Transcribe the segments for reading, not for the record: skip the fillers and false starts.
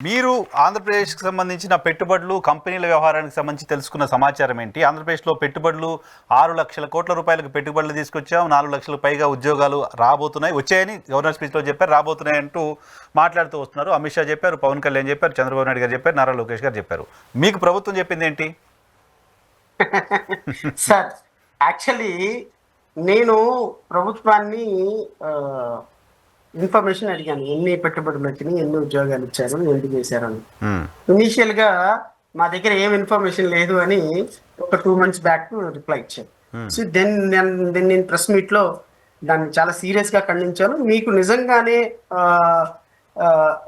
మీరు ఆంధ్రప్రదేశ్కి సంబంధించిన పెట్టుబడులు కంపెనీల వ్యవహారానికి సంబంధించి తెలుసుకున్న సమాచారం ఏంటి? ఆంధ్రప్రదేశ్లో పెట్టుబడులు 6 లక్షల కోట్ల రూపాయలకు పెట్టుబడులు తీసుకొచ్చాం, 4 లక్షల పైగా ఉద్యోగాలు రాబోతున్నాయి, వచ్చాయని గవర్నర్ స్పీచ్లో చెప్పారు, రాబోతున్నాయి అంటూ మాట్లాడుతూ వస్తున్నారు. అమిత్ షా చెప్పారు, పవన్ కళ్యాణ్ చెప్పారు, చంద్రబాబు నాయుడు గారు చెప్పారు, నారా లోకేష్ గారు చెప్పారు. మీకు ప్రభుత్వం చెప్పింది ఏంటి? సార్ యాక్చువల్లీ నేను ప్రభుత్వాన్ని ఇన్ఫర్మేషన్ అడిగాను, ఎన్ని పెట్టుబడులు వచ్చినాయి, ఎన్ని ఉద్యోగాలు ఇచ్చారు, ఎందుకు చేశారని. ఇనీషియల్ గా మా దగ్గర ఏం ఇన్ఫర్మేషన్ లేదు అని ఒక 2 months బ్యాక్ రిప్లై ఇచ్చాను. సో దెన్ నేను ప్రెస్ మీట్ లో దాన్ని చాలా సీరియస్ గా ఖండించాను. మీకు నిజంగానే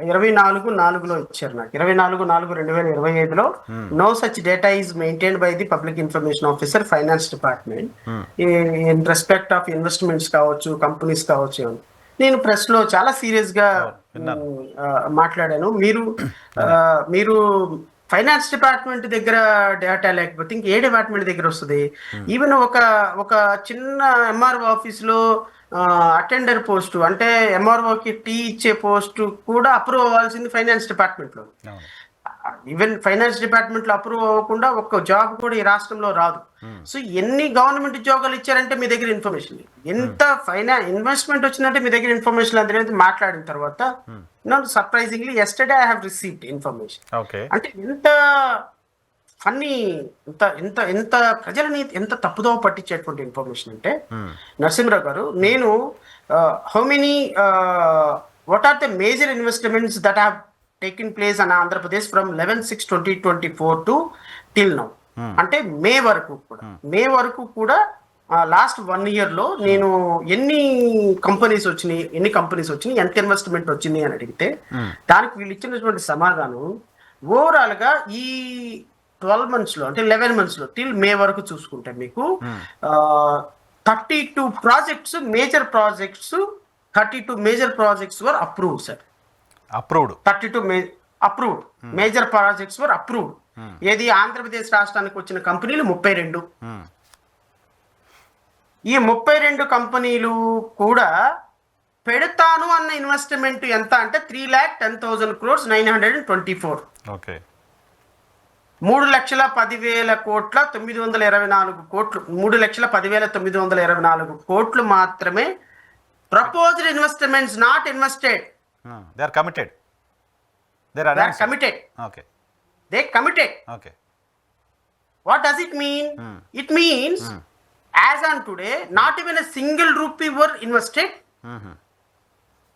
24/4లో ఇచ్చారు, నాకు 24/4/2025లో no such data is maintained by the public information officer, finance department, in respect of investments కావచ్చు, కంపెనీస్ కావచ్చు అని నేను ప్రెస్ లో చాలా సీరియస్ గా మాట్లాడాను. మీరు ఫైనాన్స్ డిపార్ట్మెంట్ దగ్గర డేటా లేకపోతే ఇంక ఏ డిపార్ట్మెంట్ దగ్గర వస్తుంది? ఈవెన్ ఒక చిన్న ఎంఆర్ఓ ఆఫీస్ లో అటెండర్ పోస్టు, అంటే ఎంఆర్ఓకి టీ ఇచ్చే పోస్టు కూడా అప్రూవ్ అవ్వాల్సింది ఫైనాన్స్ డిపార్ట్మెంట్ లో. ఈవెన్ ఫైనాన్స్ డిపార్ట్మెంట్ లో అప్రూవ్ అవ్వకుండా ఒక్క జాబ్ కూడా ఈ రాష్ట్రంలో రాదు. సో ఎన్ని గవర్నమెంట్ ఉద్యోగాలు ఇచ్చారంటే మీ దగ్గర ఇన్ఫర్మేషన్ లేదు, ఎంత ఇన్వెస్ట్మెంట్ వచ్చిందంటే మీ దగ్గర ఇన్ఫర్మేషన్ అనేది మాట్లాడిన తర్వాత surprisingly yesterday I have received information. అంటే ఎంత ఫన్నీ, ఎంత ప్రజలని ఎంత తప్పుదోవ పట్టించేటువంటి ఇన్ఫర్మేషన్ అంటే, నరసింహరావు గారు, నేను how many what are the major investments that have taken place in Andhra Pradesh from 11/6/2024 to till now. అంటే మే వరకు కూడా లాస్ట్ 1 year లో నేను ఎన్ని కంపెనీస్ వచ్చినాయి, ఎంత ఇన్వెస్ట్మెంట్ వచ్చింది అని అడిగితే దానికి వీళ్ళు ఇచ్చినటువంటి సమాధానం ఓవరాల్ గా ఈ 12 months లో, అంటే 11 months లో టిల్ మే వరకు చూసుకుంటే మీకు 32 projects, major projects, 32 major projects were approved sir. Approved 32 approved major projects were approved. ఏది ఆంధ్రప్రదేశ్ రాష్ట్రానికి వచ్చిన కంపెనీలు 32. ఈ 32 కంపెనీలు కూడా పెడతాను అన్న ఇన్వెస్ట్మెంట్ ఎంత అంటే 3,10,000 crores 924. ఓకే, 3,10,000 కోట్ల 924 కోట్లు, 3,10,924 కోట్లు మాత్రమే proposed investments, not invested. They are committed. They are committed. Okay. They committed. Okay. What does it mean? It means as on today, not even a single rupee were invested.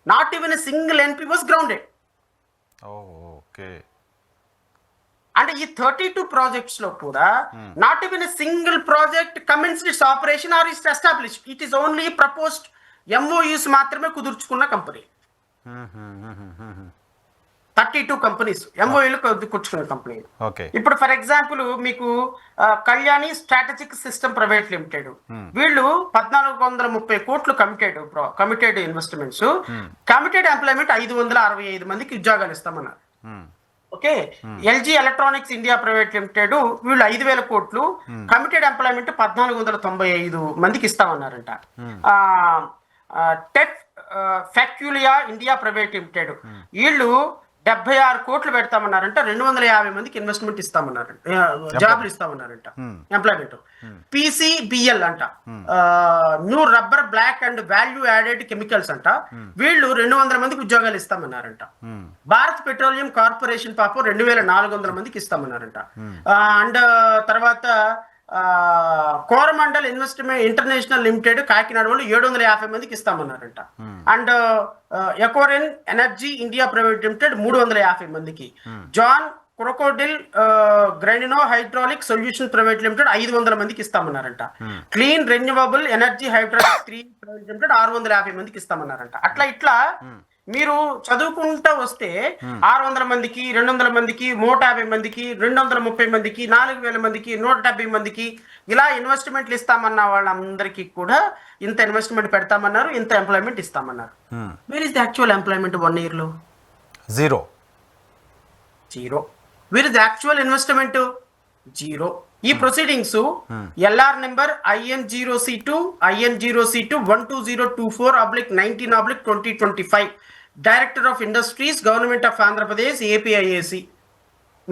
Not even a single NP was grounded. Oh, okay. And ఈ 32 projects లో కూడా not even a single project commenced its operation or is established. It is only proposed MOUs మాత్రమే కుదుర్చుకున్న company. 32 companies ఎంఓఏలు కూర్చుకున్న company. ఇప్పుడు for example మీకు Kalyani strategic system private limited, వీళ్ళు 1,430 కోట్లు కమిటెడ్ ఇన్వెస్ట్మెంట్స్, కమిటెడ్ ఎంప్లాయ్మెంట్ 565 మందికి ఉద్యోగాలు ఇస్తామన్నారు. Okay, LG electronics India private limited, వీళ్ళు 5,000 కోట్లు, కమిటెడ్ ఎంప్లాయ్మెంట్ 1,495 మందికి ఇస్తామన్నారంట. టెక్ ఫ్యాక్యులియా ఇండియా ప్రైవేట్ లిమిటెడ్, వీళ్ళు 76 కోట్లు పెడతామన్నారంట, 250 మందికి ఇన్వెస్ట్మెంట్ ఇస్తామన్నారంట, జాబ్లు ఇస్తామన్నారంట, ఎంప్లాయ్మెంట్. పిసిబిఎల్ అంట, new rubber black and value added chemicals అంట, వీళ్ళు 200 మందికి ఉద్యోగాలు ఇస్తామన్నారంట. భారత్ పెట్రోలియం కార్పొరేషన్ పాపం 2,400 మందికి ఇస్తామన్నారంట. అండ్ తర్వాత Coromandel investment international limited Kakinada వాళ్ళు 750 మందికి ఇస్తామన్నారంట. And Ecoren energy India private limited 350 మందికి. జాన్ క్రొకోడిల్ గ్రైనినో హైడ్రాలిక్ సొల్యూషన్ ప్రైవేట్ లిమిటెడ్ 500 మందికి ఇస్తామన్నారంట. Clean renewable energy hydraulic 3 private limited 650 మందికి ఇస్తామన్నారంట. ఇట్లా మీరు చదువుకుంటా వస్తే 600 మందికి, 200 మందికి, 150 మందికి, 230 మందికి, 4,000 మందికి, 170 మందికి ఇలా ఇన్వెస్ట్మెంట్లు ఇస్తామన్న వాళ్ళందరికీ కూడా ఇంత ఇన్వెస్ట్మెంట్ పెడతామన్నారు, ఇంత ఎంప్లాయ్మెంట్ ఇస్తామన్నారు. Where is the actual employment 1 year లో? Zero. Where is the actual investment? Zero. ఈ proceedings LR number IN0C2 12024/19/2025 director of industries, government of Andhra Pradesh, APIIC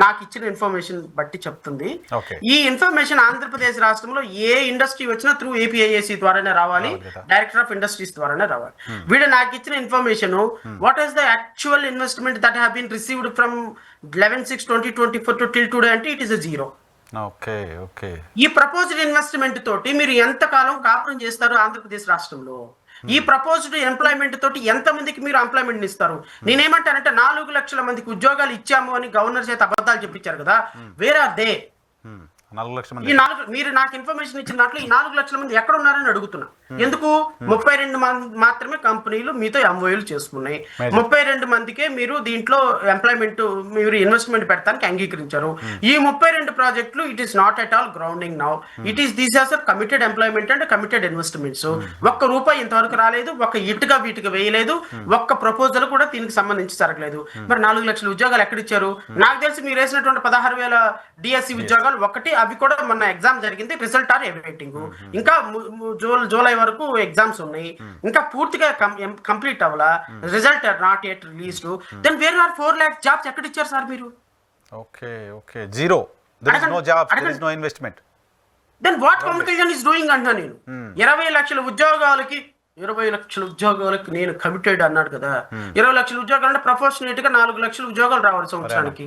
నాకు ఇచ్చిన ఇన్ఫర్మేషన్ బట్టి చెప్తుంది. ఓకే. ఈ ఇన్ఫర్మేషన్ ఆంధ్రప్రదేశ్ రాష్ట్రంలో ఏ ఇండస్ట్రీ వచ్చినా త్రూ ఏపీఐఏసి ద్వారానే రావాలి, డైరెక్టర్ ఆఫ్ ఇండస్ట్రీస్ ద్వారానే రావాలి. వీడు నాకు ఇచ్చిన information, what is the actual investment that have been received from 11/6/2024 to till today అంటే ఇట్ ఈస్ 0. Okay okay. ఈ ప్రపోజ్డ్ ఇన్వెస్ట్మెంట్ తోటి మీరు ఎంతకాలం కాపురం చేస్తారు ఆంధ్రప్రదేశ్ రాష్ట్రంలో? ఈ ప్రపోజ్డ్ ఎంప్లాయ్మెంట్ తోటి ఎంత మందికి మీరు ఎంప్లాయ్మెంట్ ఇస్తారు? నేనేమంటానంటే 4 లక్షల మందికి ఉద్యోగాలు ఇచ్చాము అని గవర్నర్ చేత అబద్ధాలు చెప్పించారు కదా, వేర్ ఆర్ దే? 4 లక్షల మంది. ఈ 4 మీరు నాకు ఇన్ఫర్మేషన్ ఇచ్చిన దాంట్లో ఈ 4 లక్షల మంది ఎక్కడ ఉన్నారని అడుగుతున్నా. ఎందుకు 32 మంది మాత్రమే కంపెనీలు మీతో ఎంఓయూలు చేసుకున్నాయి. 32 మందికే మీరు దీంట్లో ఎంప్లాయ్మెంట్ మీరు ఇన్వెస్ట్మెంట్ పెడతానికి అంగీకరించారు. ఈ 32 ప్రాజెక్టులు it is not at all grounding now, it is these are committed employment and committed investments. ఒక్క రూపాయి ఇంతవరకు రాలేదు, ఒక్క ఇటుగా వీటికి వేయలేదు, ఒక్క ప్రపోజల్ కూడా దీనికి సంబంధించి జరగలేదు. మరి 4 లక్షల ఉద్యోగాలు ఎక్కడిచ్చారు? నాకు తెలిసి మీరు వేసినటువంటి 16,000 డిఎస్సి ఉద్యోగాలు ఒకటి, అవి కూడా మొన్న ఎగ్జామ్ జరిగింది, రిజల్ట్ ఆర్ వెయిటింగ్. ఇంకా జూలై వరకు ఎగ్జామ్స్ ఉన్నాయి, ఇంకా పూర్తిగా కంప్లీట్ అవ్వాలా, result are not yet released. Then where are 4 lakh jobs ఎక్కడ ఇచ్చారు సార్ మీరు? Okay okay, zero. There is no jobs, there is no investment. Then what Pawan Kalyan is doing అంటున్నా నేను. 20 లక్షల ఉద్యోగాలకి నేను కమిటెడ్ అన్నాడు కదా. 20 లక్షల ఉద్యోగాలు అంటే ప్రపోర్షనేట్ గా 4 లక్షల ఉద్యోగాలు రావాలి సంవత్సరానికి.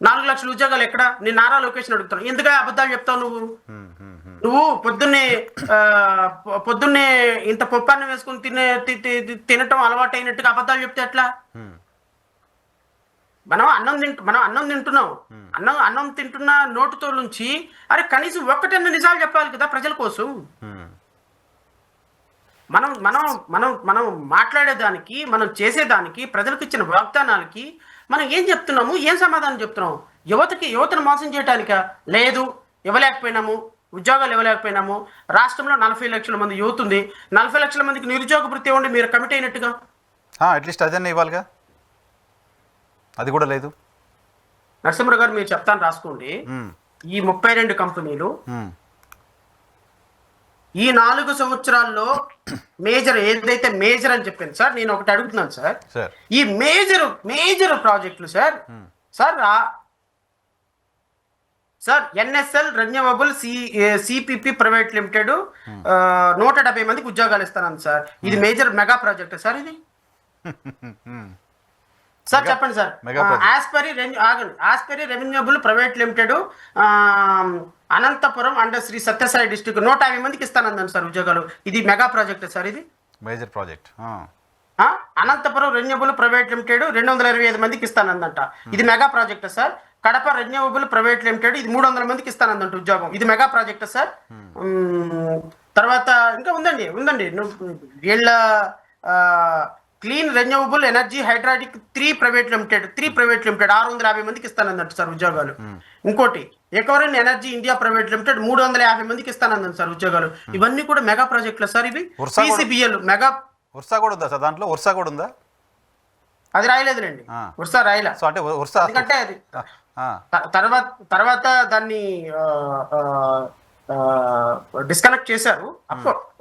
4 లక్షల ఉద్యోగాలు ఎక్కడ? నేను నారా లోకేష్ అడుగుతాను, ఎందుకు అబద్ధాలు చెప్తావు నువ్వు? నువ్వు పొద్దున్నే ఇంత పప్పాన్ని వేసుకుని తినటం అలవాటు అయినట్టుగా అబద్ధాలు చెప్తే ఎట్లా? మనం అన్నం తింటున్నాం, అన్నం తింటున్న నోటుతో నుంచి అరే కనీసం ఒక్కటన్నా నిజాలు చెప్పాలి కదా ప్రజల కోసం. మనం మాట్లాడేదానికి, మనం చేసేదానికి, ప్రజలకు ఇచ్చిన వాగ్దానాలకి మనం ఏం చెప్తున్నాము, ఏం సమాధానం చెప్తున్నాము? యువతను మోసం చేయటానికా? లేదు, ఇవ్వలేకపోయినాము, ఉద్యోగాలు ఇవ్వలేకపోయినాము. రాష్ట్రంలో 40 లక్షల మంది యువత ఉంది, 40 లక్షల మందికి నిరుద్యోగ వృత్తి ఇవ్వండి మీరు కమిట్ అయినట్టుగా. అట్లీస్ట్ అదన్నీ ఇవ్వాలిగా, అది కూడా లేదు. నరసింహరావు గారు మీరు చెప్తాను రాసుకోండి. ఈ 32 కంపెనీలు ఈ 4 సంవత్సరాల్లో మేజర్ ఏదైతే మేజర్ అని చెప్పింది సార్, నేను ఒకటి అడుగుతున్నాను సార్, ఈ మేజర్ ప్రాజెక్టులు sir NSL renewable CPP private limited 170 మందికి ఉద్యోగాలు ఇస్తాను సార్. ఇది మేజర్ మెగా ప్రాజెక్ట్ సార్ ఇది? సార్ చెప్పండి సార్. ఆస్పెరీ renewable private limited Anantapuram and Sri Sathya డిస్ట్రిక్ట్ 150 మందికి ఇస్తానందండి సార్ ఉద్యోగాలు. ఇది మెగా ప్రాజెక్ట్ సార్, ఇది major project. Anantapuram renewable private limited 225 మందికి ఇస్తానందంట, ఇది mega project sir. Kadapa renewable private limited ఇది 300 మందికి ఇస్తానందంట ఉద్యోగం, ఇది మెగా ప్రాజెక్ట్ సార్. తర్వాత ఇంకా ఉందండి వీళ్ళ clean renewable energy hydraulic 3 private limited 650 మందికి ఇస్తానందంట సార్ ఉద్యోగాలు. ఇంకోటి Ecoren energy India private limited 350 మందికి ఇస్తానందంట సార్ ఉద్యోగాలు. ఇవన్నీ కూడా మెగా ప్రాజెక్టులు సార్. ఇవి PCBL మెగా. ఉర్సా కూడా ఉందా సార్ దాంట్లో? ఉర్సా కూడా ఉందా? అది రాయలేదులేండి, ఉర్సా రాయలే. ఎందుకంటే అది తర్వాత దాన్ని డిస్కనెక్ట్ చేశారు.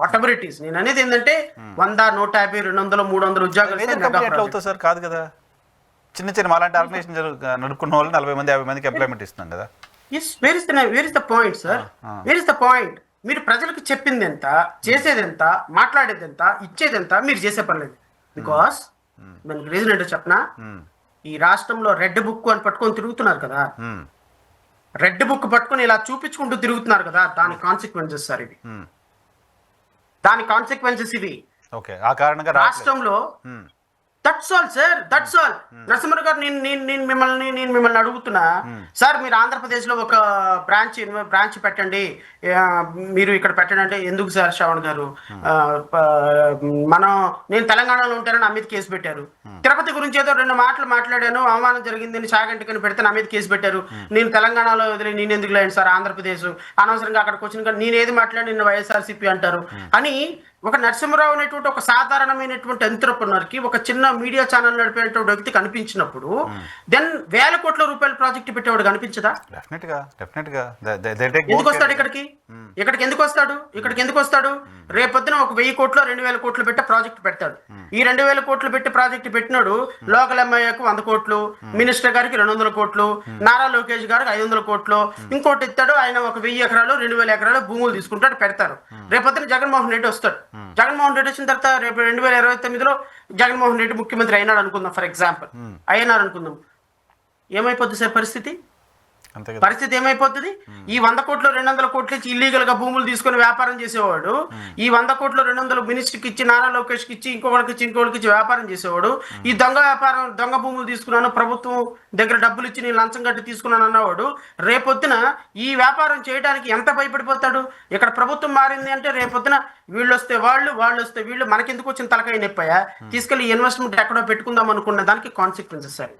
వాట్ ఎవర్ ఇట్ ఈస్, నేను అనేది ఏంటంటే 100, 150, 200, 300 ఉద్యోగాలు సార్ కాదు కదా. చిన్న అలాంటి ఆర్గనైజేషన్ నడుపుకున్న వాళ్ళు 40 మంది 50 మందికి ఎంప్లాయ్మెంట్ ఇస్తున్నాం కదా. Where is the point sir? Where is the point? మీరు ప్రజలకు చెప్పింది ఎంత, చేసేది ఎంత, మాట్లాడేది ఎంత, ఇచ్చేది ఎంత, మీరు చేసే పర్లేదు. బికాస్ మనకి రీజన్ ఏంటో చెప్పనా, ఈ రాష్ట్రంలో రెడ్ బుక్ అని పట్టుకొని తిరుగుతున్నారు కదా, రెడ్ బుక్ పట్టుకొని ఇలా చూపించుకుంటూ తిరుగుతున్నారు కదా, దాని కాన్సిక్వెన్సెస్ సార్ ఇవి. దాని కాన్సిక్వెన్సెస్ ఇవి. రాష్ట్రంలో that's all sir, that's all. Narasimharao గారు నేను మిమ్మల్ని అడుగుతున్నా సార్, మీరు ఆంధ్రప్రదేశ్ లో ఒక బ్రాంచ్ పెట్టండి, మీరు ఇక్కడ పెట్టండి అంటే ఎందుకు సార్ శ్రవణ్ గారు? నేను తెలంగాణలో ఉంటానని నా మీద కేసు పెట్టారు. తిరుపతి గురించి ఏదో 2 మాటలు మాట్లాడాను, అవమానం జరిగిందని చాగంటికని పెడితే నా మీద కేసు పెట్టారు. నేను తెలంగాణలో వదిలి నేను ఎందుకు లేను సార్, ఆంధ్రప్రదేశ్ అనవసరంగా అక్కడికి వచ్చిన కానీ నేను ఏది మాట్లాడి నిన్న వైఎస్ఆర్సీపీ అంటారు అని ఒక నరసింహరావు అనేటువంటి ఒక సాధారణమైనటువంటి ఎంటర్‌ప్రెన్యూర్ కి ఒక చిన్న మీడియా ఛానల్ నడిపేటువంటి వ్యక్తి కనిపించినప్పుడు దెన్ వేల కోట్ల రూపాయల ప్రాజెక్ట్ పెట్టేవాడు కనిపించదా? డెఫినెట్గా ఎందుకు వస్తాడు ఇక్కడికి? ఇక్కడికి ఎందుకు వస్తాడు? ఇక్కడికి ఎందుకు వస్తాడు? రేపొద్దున ఒక 1000 కోట్లు 2000 కోట్లు పెట్టి ప్రాజెక్ట్ పెడతాడు. ఈ 2000 కోట్లు పెట్టి ప్రాజెక్ట్ పెట్టినాడు లోకల్ ఎమ్మెల్యేకు 100 కోట్లు, మినిస్టర్ గారికి 200 కోట్లు, నారా లోకేష్ గారికి 500 కోట్లు, ఇంకోటి ఇస్తాడు. ఆయన ఒక 1000 ఎకరాలు 2000 ఎకరాలు భూములు తీసుకుంటాడు, పెడతారు. రేపొద్దున జగన్మోహన్ రెడ్డి వస్తాడు. జగన్మోహన్ రెడ్డి వచ్చిన తర్వాత రేపు 2029లో జగన్మోహన్ రెడ్డి ముఖ్యమంత్రి అయినాడు అనుకుందాం, ఫర్ ఎగ్జాంపుల్ అయినారు అనుకుందాం. ఏమైపోద్ది సార్ పరిస్థితి? అంతే కదా. పరిస్థితి ఏమైపోతుంది? ఈ 100 కోట్లు 200 కోట్లు ఇచ్చి ఇల్లీగల్ గా భూములు తీసుకొని వ్యాపారం చేసేవాడు, ఈ 100 కోట్లు 200 మినిస్టర్కి ఇచ్చి, నారా లోకేష్ కి ఇచ్చి, ఇంకొకరికి ఇచ్చి వ్యాపారం చేసేవాడు, ఈ దొంగ భూములు తీసుకున్నాను, ప్రభుత్వం దగ్గర డబ్బులు ఇచ్చి నేను లంచం కట్టి తీసుకున్నాను అన్నవాడు రేపొద్దున ఈ వ్యాపారం చేయడానికి ఎంత భయపడిపోతాడు? ఇక్కడ ప్రభుత్వం మారింది అంటే రేపొద్దున వీళ్ళు వస్తే వాళ్ళు వస్తే వీళ్ళు, మనకెందుకు వచ్చిన తలకాయ నొప్పాయా? తీసుకెళ్లి ఇన్వెస్ట్మెంట్ ఎక్కడో పెట్టుకుందాం అనుకున్న దానికి కాన్సిక్వెన్సెస్ సార్.